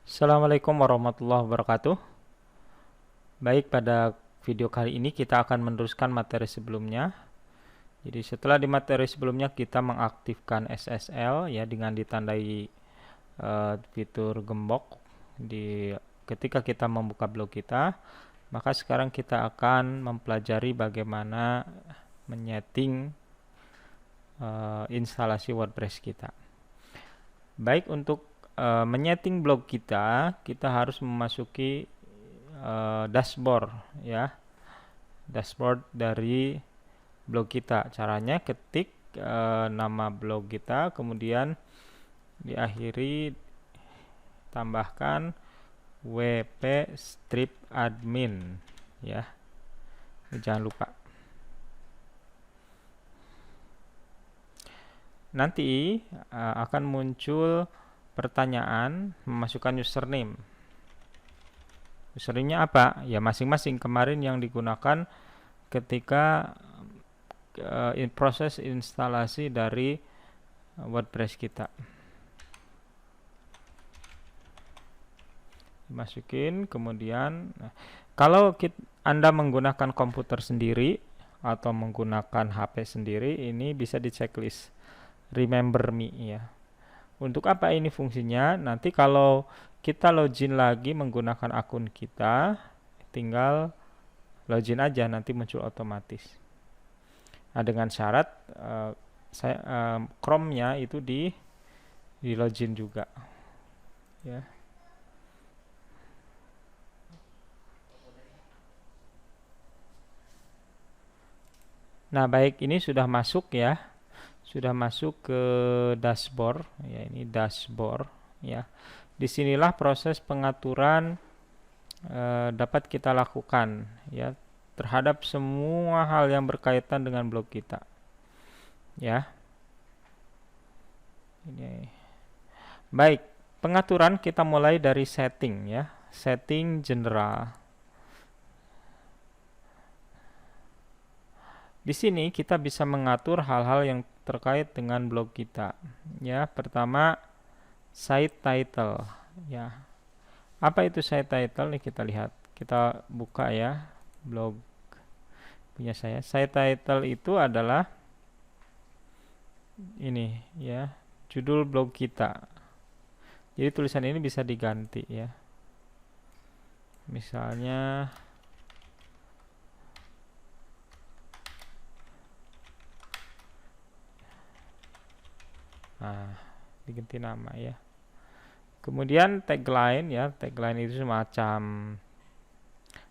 Assalamualaikum warahmatullahi wabarakatuh. Baik, pada video kali ini kita akan meneruskan materi sebelumnya. Jadi setelah di materi sebelumnya kita mengaktifkan SSL ya dengan ditandai fitur gembok ketika kita membuka blog kita, maka sekarang kita akan mempelajari bagaimana menyeting instalasi WordPress kita. Baik, untuk menyeting blog kita harus memasuki dashboard ya, dashboard dari blog kita. Caranya ketik nama blog kita, kemudian diakhiri tambahkan wp strip admin ya, jangan lupa. Nanti akan muncul pertanyaan memasukkan username. Username-nya apa? Ya masing-masing kemarin yang digunakan ketika proses instalasi dari WordPress kita. Masukin, kemudian kalau Anda menggunakan komputer sendiri atau menggunakan HP sendiri, ini bisa di checklist remember me ya. Untuk apa ini fungsinya? Nanti kalau kita login lagi menggunakan akun kita, tinggal login aja, nanti muncul otomatis. Nah, dengan syarat Chrome-nya itu di login juga ya. Nah, baik, ini sudah masuk ya. Sudah masuk ke dashboard ya, ini dashboard ya. Disinilah proses pengaturan dapat kita lakukan ya terhadap semua hal yang berkaitan dengan blog kita ya. Ini baik, pengaturan kita mulai dari setting ya, setting general. Di sini kita bisa mengatur hal-hal yang terkait dengan blog kita. Ya, pertama site title. Ya, apa itu site title? Nih kita lihat. Kita buka ya blog punya saya. Site title itu adalah ini ya, judul blog kita. Jadi tulisan ini bisa diganti ya. Misalnya diganti nama ya. Kemudian tagline ya, tagline itu semacam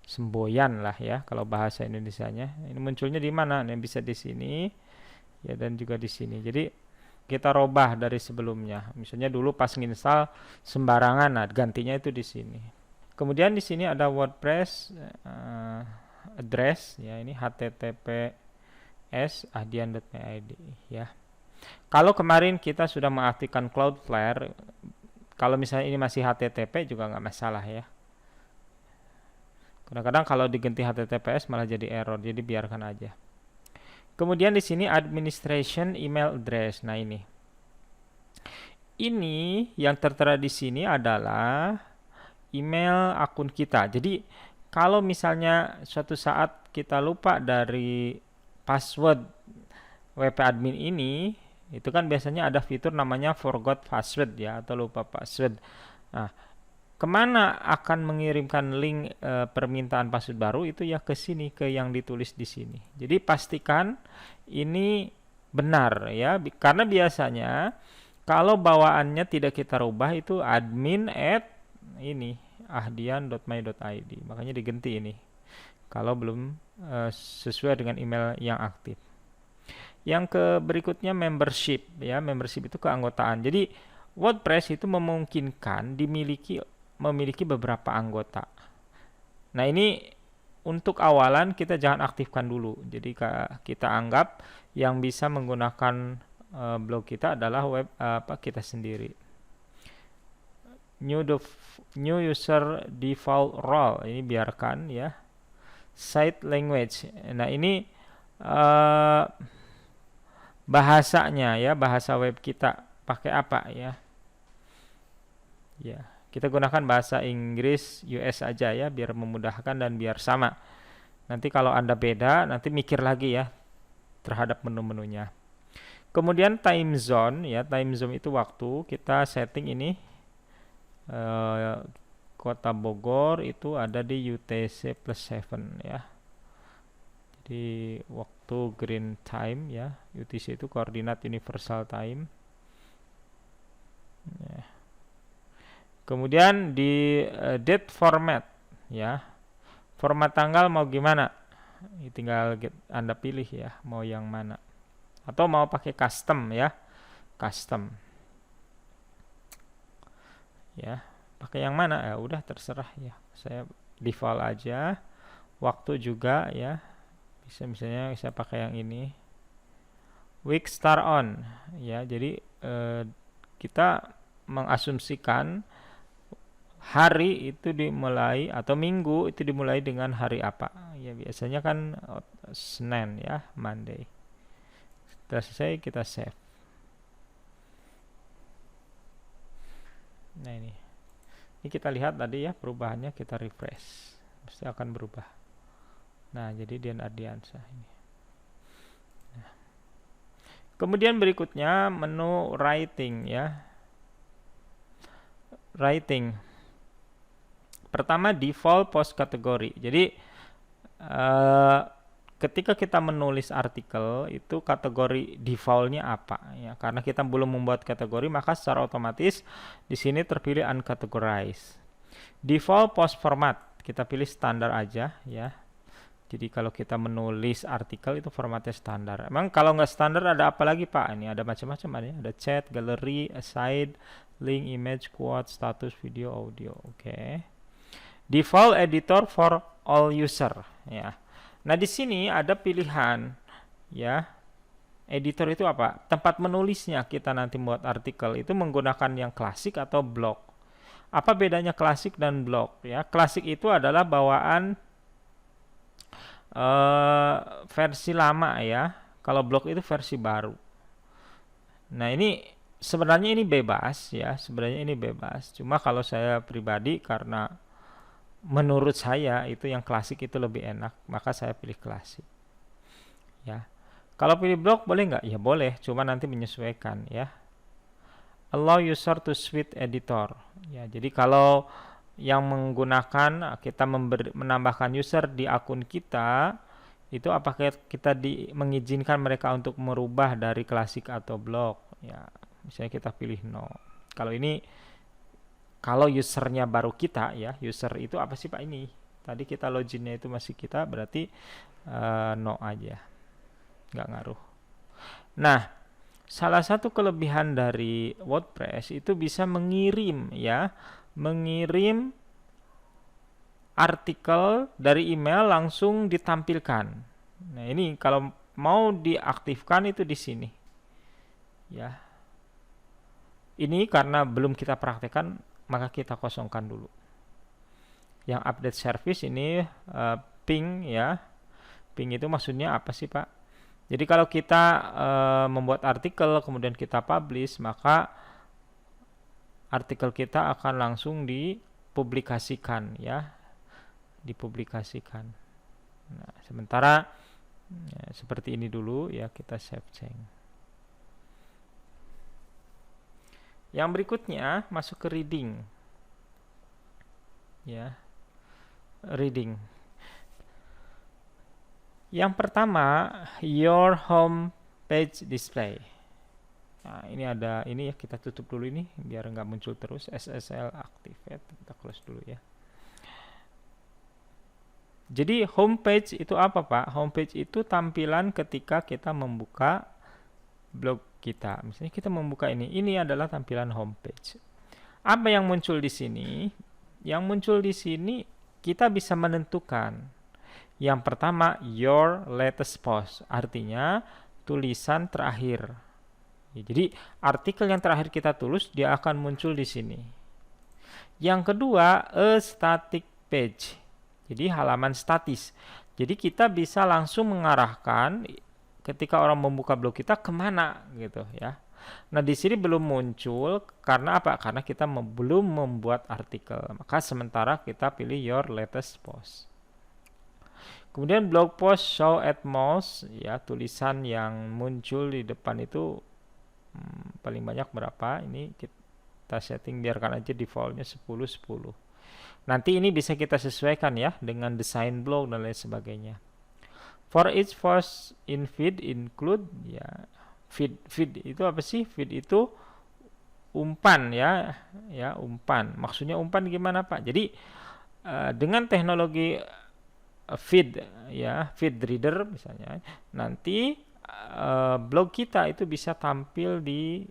semboyan lah ya kalau bahasa Indonesianya. Ini munculnya di mana? Nah, bisa di sini ya dan juga di sini. Jadi kita robah dari sebelumnya. Misalnya dulu pas nginstal sembarangan, nah gantinya itu di sini. Kemudian di sini ada WordPress address ya, ini https ahdian.id ya. Kalau kemarin kita sudah mengaktifkan Cloudflare, kalau misalnya ini masih HTTP juga nggak masalah ya. Kadang-kadang kalau diganti HTTPS malah jadi error, jadi biarkan aja. Kemudian di sini administration email address. Nah ini yang tertera di sini adalah email akun kita. Jadi kalau misalnya suatu saat kita lupa dari password WP admin ini, itu kan biasanya ada fitur namanya forgot password ya, atau lupa password. Nah, kemana akan mengirimkan link permintaan password baru itu ya ke sini, ke yang ditulis di sini. Jadi pastikan ini benar ya, karena biasanya kalau bawaannya tidak kita rubah itu admin@ ini ahdian.my.id, makanya diganti ini kalau belum sesuai dengan email yang aktif. Yang ke berikutnya membership ya, membership itu keanggotaan. Jadi WordPress itu memungkinkan memiliki beberapa anggota. Nah, ini untuk awalan kita jangan aktifkan dulu. Jadi kita anggap yang bisa menggunakan blog kita adalah kita sendiri. New user default role ini biarkan ya. Site language. Nah, ini bahasanya ya, bahasa web kita pakai apa ya. Ya, Kita gunakan bahasa Inggris US aja ya, biar memudahkan dan biar sama. Nanti kalau Anda beda, nanti mikir lagi ya terhadap menu-menunya. Kemudian time zone ya, time zone itu waktu. Kita setting ini Kota Bogor itu ada di UTC +7 ya. Jadi waktu green time ya, UTC itu koordinat universal time. Ya. Kemudian di date format ya, format tanggal mau gimana? Tinggal Anda pilih ya, mau yang mana. Atau mau pakai custom ya, custom. Ya, pakai yang mana? Ya udah terserah ya. Saya default aja. Waktu juga ya. Bisa misalnya saya pakai yang ini. Week start on ya. Jadi kita mengasumsikan hari itu dimulai atau minggu itu dimulai dengan hari apa. Ya biasanya kan Senin ya, Monday. Setelah selesai kita save. Nah ini kita lihat tadi ya perubahannya, kita refresh pasti akan berubah. Nah jadi Dian Ardiansyah ini. Nah. Kemudian berikutnya menu writing ya, writing. Pertama default post kategori. Jadi ketika kita menulis artikel itu kategori defaultnya apa ya, karena kita belum membuat kategori maka secara otomatis di sini terpilih uncategorized. Default post format kita pilih standar aja ya. Jadi kalau kita menulis artikel itu formatnya standar. Emang kalau nggak standar ada apa lagi Pak? Ini ada macam-macam ada chat, gallery, aside, link, image, quote, status, video, audio. Oke. Default editor for all user ya. Nah, di sini ada pilihan ya. Editor itu apa? Tempat menulisnya kita nanti buat artikel itu menggunakan yang klasik atau blog. Apa bedanya klasik dan blog ya? Klasik itu adalah bawaan versi lama ya. Kalau blog itu versi baru. Nah, ini sebenarnya ini bebas ya. Sebenarnya ini bebas. Cuma kalau saya pribadi karena menurut saya itu yang klasik itu lebih enak, maka saya pilih klasik ya. Kalau pilih blog boleh nggak? Ya boleh, cuma nanti menyesuaikan ya. Allow user to switch editor ya. Jadi kalau yang menggunakan kita menambahkan user di akun kita itu apakah kita mengizinkan mereka untuk merubah dari klasik atau blog ya. Misalnya kita pilih no. Kalau ini kalau usernya baru kita ya, user itu apa sih Pak ini? Tadi kita loginnya itu masih kita, berarti no aja, nggak ngaruh. Nah, salah satu kelebihan dari WordPress itu bisa mengirim ya, mengirim artikel dari email langsung ditampilkan. Nah ini kalau mau diaktifkan itu di sini, ya. Ini karena belum kita praktekkan maka kita kosongkan dulu. Yang update service ini ping ya. Ping itu maksudnya apa sih Pak? Jadi kalau kita membuat artikel kemudian kita publish, maka artikel kita akan langsung dipublikasikan ya. Dipublikasikan. Nah, sementara ya, seperti ini dulu ya, kita save change. Yang berikutnya masuk ke reading. Ya. Reading. Yang pertama, your home page display. Nah, ini ada ini ya, kita tutup dulu ini biar nggak muncul terus. SSL activate, kita close dulu ya. Jadi homepage itu apa Pak? Homepage itu tampilan ketika kita membuka blog kita. Misalnya kita membuka ini adalah tampilan homepage. Apa yang muncul di sini? Yang muncul di sini kita bisa menentukan. Yang pertama, your latest post, artinya tulisan terakhir. Ya, jadi artikel yang terakhir kita tulis dia akan muncul di sini. Yang kedua, a static page. Jadi halaman statis. Jadi kita bisa langsung mengarahkan ketika orang membuka blog kita kemana gitu ya. Nah, di sini belum muncul karena apa? Karena kita belum membuat artikel. Maka sementara kita pilih your latest post. Kemudian blog post show at most, ya, tulisan yang muncul di depan itu paling banyak berapa? Ini kita setting, biarkan aja defaultnya 10-10. Nanti ini bisa kita sesuaikan ya dengan desain blog dan lain sebagainya. For each post in feed include, ya, feed itu apa sih? Feed itu umpan, ya umpan. Maksudnya umpan gimana Pak? Jadi dengan teknologi feed, ya, feed reader misalnya, nanti blog kita itu bisa tampil di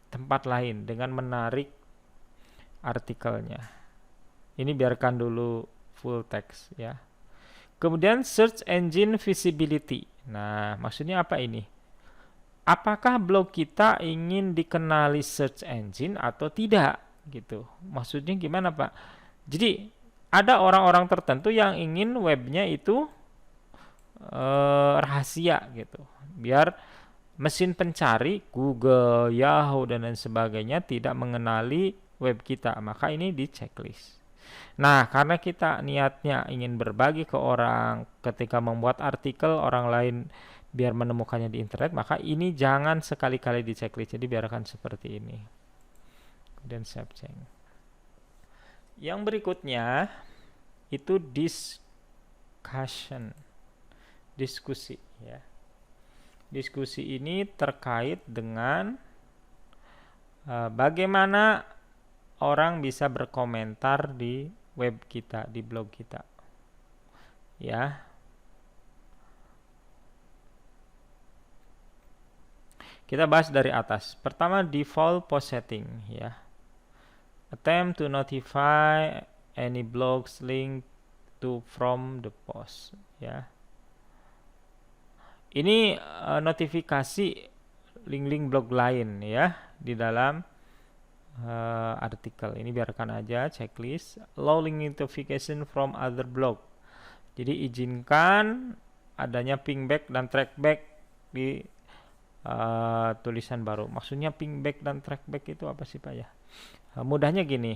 tempat lain dengan menarik artikelnya. Ini biarkan dulu full text, ya. Kemudian search engine visibility. Nah, maksudnya apa ini? Apakah blog kita ingin dikenali search engine atau tidak gitu? Maksudnya gimana, Pak? Jadi ada orang-orang tertentu yang ingin webnya itu rahasia gitu. Biar mesin pencari Google, Yahoo dan lain sebagainya tidak mengenali web kita. Maka ini di checklist. Nah, karena kita niatnya ingin berbagi ke orang ketika membuat artikel orang lain biar menemukannya di internet, maka ini jangan sekali-kali di checklist. Jadi biarkan seperti ini. Kemudian save change. Yang berikutnya itu discussion. Diskusi, ya. Diskusi ini terkait dengan bagaimana orang bisa berkomentar di web kita, di blog kita, ya. Kita bahas dari atas. Pertama, default post setting, ya. Attempt to notify any blogs link to from the post, ya. Ini notifikasi link-link blog lain, ya, di dalam artikel. Ini biarkan aja checklist. Allow link notification from other blog. Jadi izinkan adanya pingback dan trackback di tulisan baru. Maksudnya pingback dan trackback itu apa sih Pak ya? Mudahnya gini.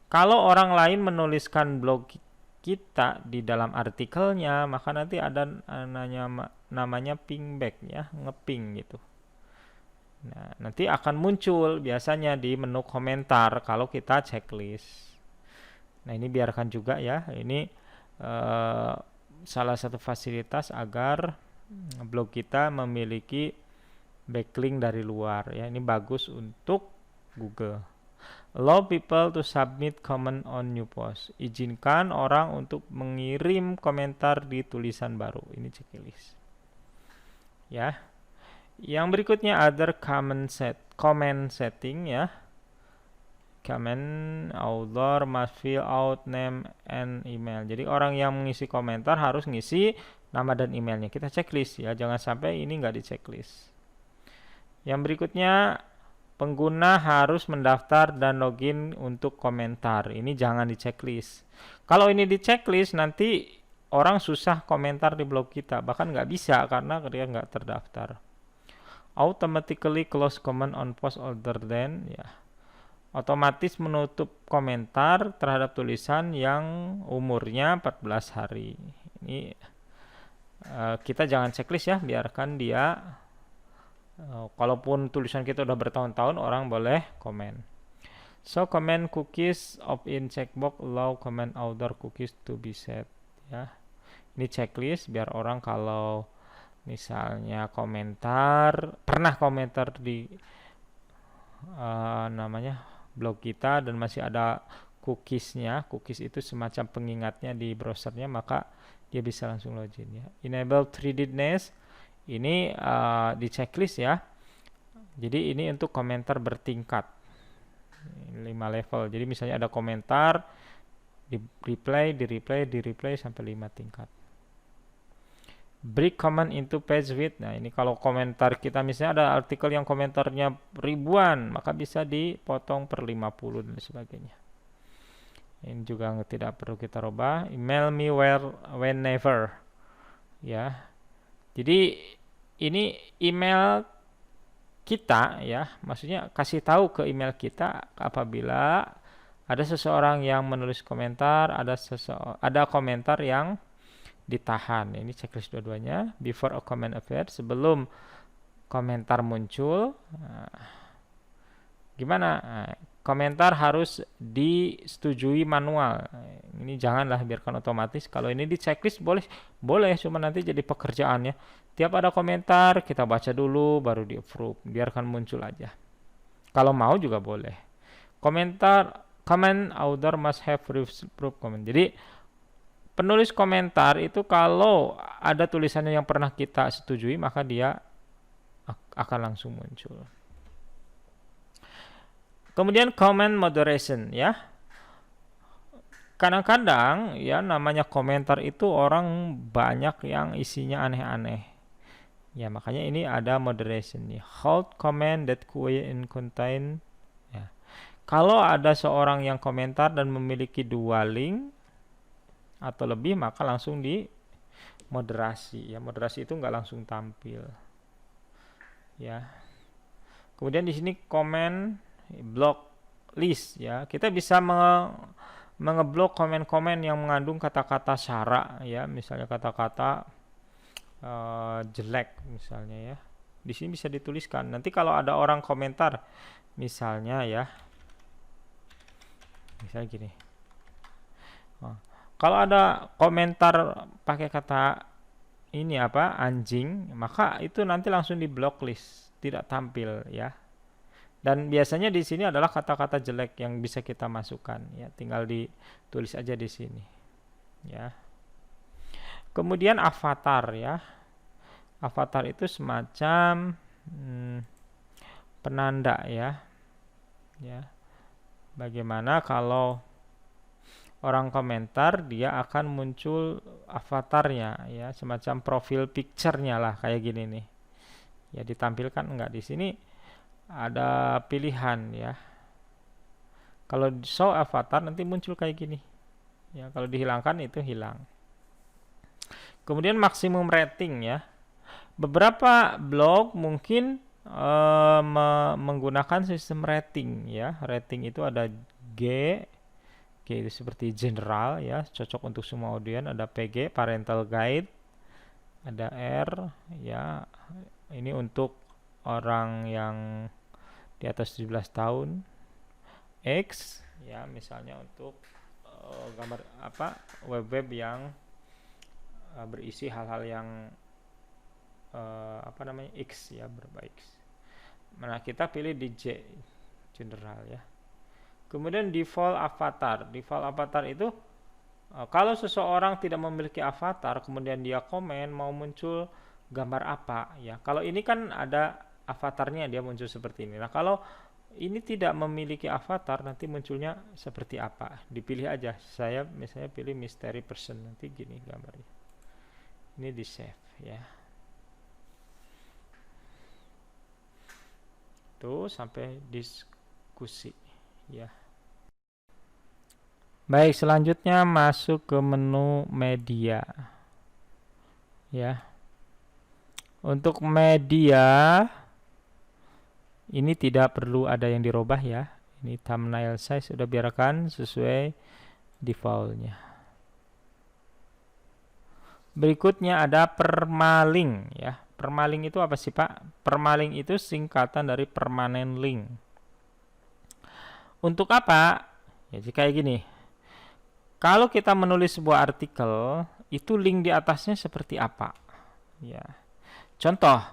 Kalau orang lain menuliskan blog kita di dalam artikelnya, maka nanti ada namanya pingback, ya, ngeping gitu. Nah, nanti akan muncul biasanya di menu komentar kalau kita checklist. Nah, ini biarkan juga ya. Ini salah satu fasilitas agar blog kita memiliki backlink dari luar, ya. Ini bagus untuk Google. Allow people to submit comment on new post. Izinkan orang untuk mengirim komentar di tulisan baru. Ini checklist, ya. Yang berikutnya other comment setting, ya. Comment author must fill out name and email. Jadi orang yang mengisi komentar harus ngisi nama dan emailnya. Kita checklist, ya, jangan sampai ini nggak di checklist. Yang berikutnya pengguna harus mendaftar dan login untuk komentar. Ini jangan di checklist. Kalau ini di checklist nanti orang susah komentar di blog kita, bahkan nggak bisa karena dia nggak terdaftar. Automatically close comment on post older than, ya, otomatis menutup komentar terhadap tulisan yang umurnya 14 hari. Ini kita jangan checklist, ya, biarkan dia. Kalaupun tulisan kita udah bertahun-tahun, orang boleh komen. So comment cookies opt-in checkbox allow comment other cookies to be set, ya. Ini checklist biar orang kalau misalnya pernah komentar di namanya blog kita dan masih ada cookiesnya. Cookies itu semacam pengingatnya di browsernya, maka dia bisa langsung login, ya. Enable threadedness. Ini di checklist, ya. Jadi ini untuk komentar bertingkat 5 level. Jadi misalnya ada komentar di replay sampai 5 tingkat. Break comment into page width. Nah, ini kalau komentar kita misalnya ada artikel yang komentarnya ribuan, maka bisa dipotong per 50 dan sebagainya. Ini juga tidak perlu kita rubah. Email me whenever, ya. Jadi ini email kita ya, maksudnya kasih tahu ke email kita apabila ada seseorang yang menulis komentar, ada komentar yang ditahan. Ini checklist dua-duanya. Before a comment appears, sebelum komentar muncul. Gimana? Komentar harus disetujui manual. Ini janganlah biarkan otomatis. Kalau ini di checklist boleh, boleh, cuma nanti jadi pekerjaannya. Tiap ada komentar kita baca dulu, baru di approve. Biarkan muncul aja. Kalau mau juga boleh. Comment author must have proof comment. Jadi penulis komentar itu kalau ada tulisannya yang pernah kita setujui, maka dia akan langsung muncul. Kemudian comment moderation ya. Kadang-kadang ya namanya komentar itu orang banyak yang isinya aneh-aneh. Ya makanya ini ada moderation nih. Hold comment that contain ya. Kalau ada seorang yang komentar dan memiliki dua link atau lebih, maka langsung di moderasi ya. Moderasi itu nggak langsung tampil. Ya. Kemudian di sini comment block list ya. Kita bisa mengeblok komen-komen yang mengandung kata-kata sara ya, misalnya kata-kata jelek misalnya ya. Di sini bisa dituliskan. Nanti kalau ada orang komentar misalnya ya. Misalnya gini. Kalau ada komentar pakai kata ini apa anjing, maka itu nanti langsung di blocklist, tidak tampil ya. Dan biasanya di sini adalah kata-kata jelek yang bisa kita masukkan ya, tinggal ditulis aja di sini ya. Kemudian avatar ya. Avatar itu semacam penanda ya. Ya. Bagaimana kalau orang komentar, dia akan muncul avatarnya ya, semacam profil picture-nya lah kayak gini nih. Ya ditampilkan enggak di sini? Ada pilihan ya. Kalau show avatar nanti muncul kayak gini. Ya, kalau dihilangkan itu hilang. Kemudian maksimum rating ya. Beberapa blog mungkin menggunakan sistem rating ya. Rating itu ada G itu seperti general ya, cocok untuk semua audiens. Ada PG parental guide. Ada R ya. Ini untuk orang yang di atas 17 tahun. X ya, misalnya untuk gambar apa web-web yang berisi hal-hal yang apa namanya X ya, berbaik. Nah, kita pilih di J general ya. Kemudian default avatar. Default avatar itu kalau seseorang tidak memiliki avatar kemudian dia komen mau muncul gambar apa ya. Kalau ini kan ada avatarnya, dia muncul seperti ini. Nah, kalau ini tidak memiliki avatar, nanti munculnya seperti apa? Dipilih aja. Saya misalnya pilih mystery person, nanti gini gambarnya. Ini di save ya. Tuh sampai diskusi ya. Baik, selanjutnya masuk ke menu media. Ya. Untuk media ini tidak perlu ada yang dirubah ya. Ini thumbnail size sudah biarkan sesuai defaultnya. Berikutnya ada permalink ya. Permalink itu apa sih Pak? Permalink itu singkatan dari permanent link. Untuk apa? Ya kayak gini. Kalau kita menulis sebuah artikel, itu link di atasnya seperti apa? Ya. Contoh,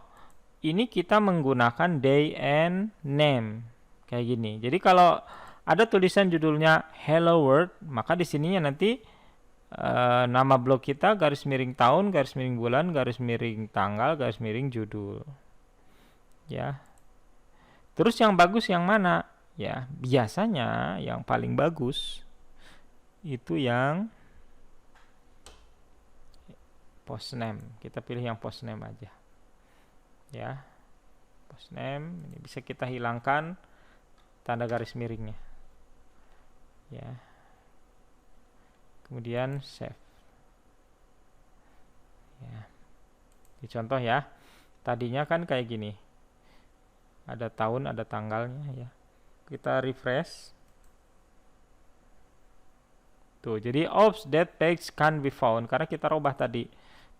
ini kita menggunakan day and name kayak gini. Jadi kalau ada tulisan judulnya Hello World, maka di sininya nanti nama blog kita garis miring tahun, garis miring bulan, garis miring tanggal, garis miring judul. Ya. Terus yang bagus yang mana? Ya, biasanya yang paling bagus itu yang post name. Kita pilih yang post name aja. Ya. Post name ini bisa kita hilangkan tanda garis miringnya. Ya. Kemudian save. Ya. Di contoh ya. Tadinya kan kayak gini. ada tahun, ada tanggalnya ya. Kita refresh. Tuh, jadi oops, that page can't be found karena kita rubah tadi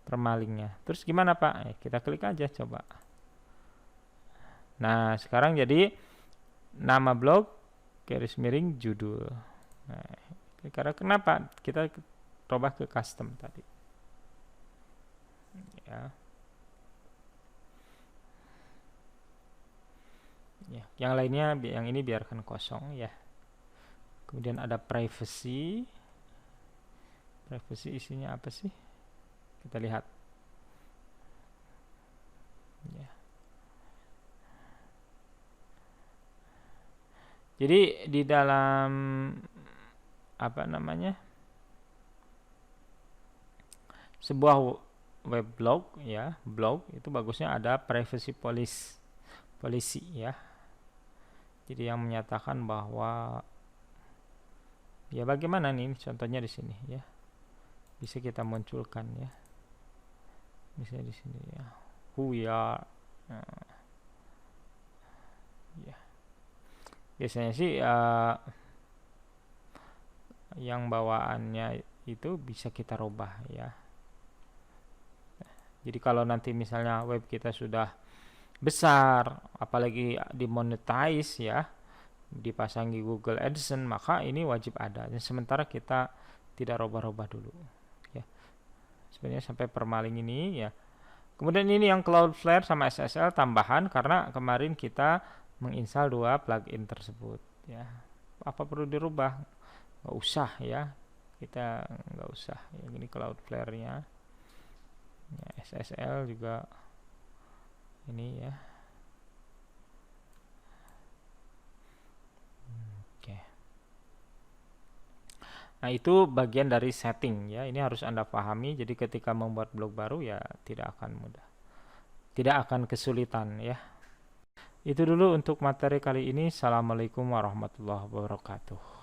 permalingnya. Terus gimana Pak? Kita klik aja coba. Nah, sekarang jadi nama blog garis miring judul. Nah, karena kenapa? Kita rubah ke custom tadi. Ya. Ya, yang lainnya yang ini biarkan kosong ya. Kemudian ada privacy. Privacy isinya apa sih? Kita lihat. Ya. Jadi di dalam apa namanya? Sebuah web blog ya, blog itu bagusnya ada privacy policy ya. Jadi yang menyatakan bahwa ya bagaimana nih contohnya di sini ya. Bisa kita munculkan ya. Misalnya di sini ya. Who we are. Nah, ya. Biasanya sih yang bawaannya itu bisa kita rubah ya. Jadi kalau nanti misalnya web kita sudah besar, apalagi dimonetize ya, dipasangi Google AdSense, maka ini wajib ada. Dan sementara kita tidak rubah-rubah dulu ya. Sebenarnya sampai permaling ini ya. Kemudian ini yang Cloudflare sama SSL tambahan karena kemarin kita menginstal dua plugin tersebut ya. Apa perlu dirubah? Nggak usah ya. Kita nggak usah. Yang ini Cloudflare-nya. Ya, SSL juga ini ya. Oke. Nah, itu bagian dari setting ya. Ini harus Anda pahami. Jadi ketika membuat blog baru ya tidak akan mudah. Tidak akan kesulitan ya. Itu dulu untuk materi kali ini. Assalamualaikum warahmatullahi wabarakatuh.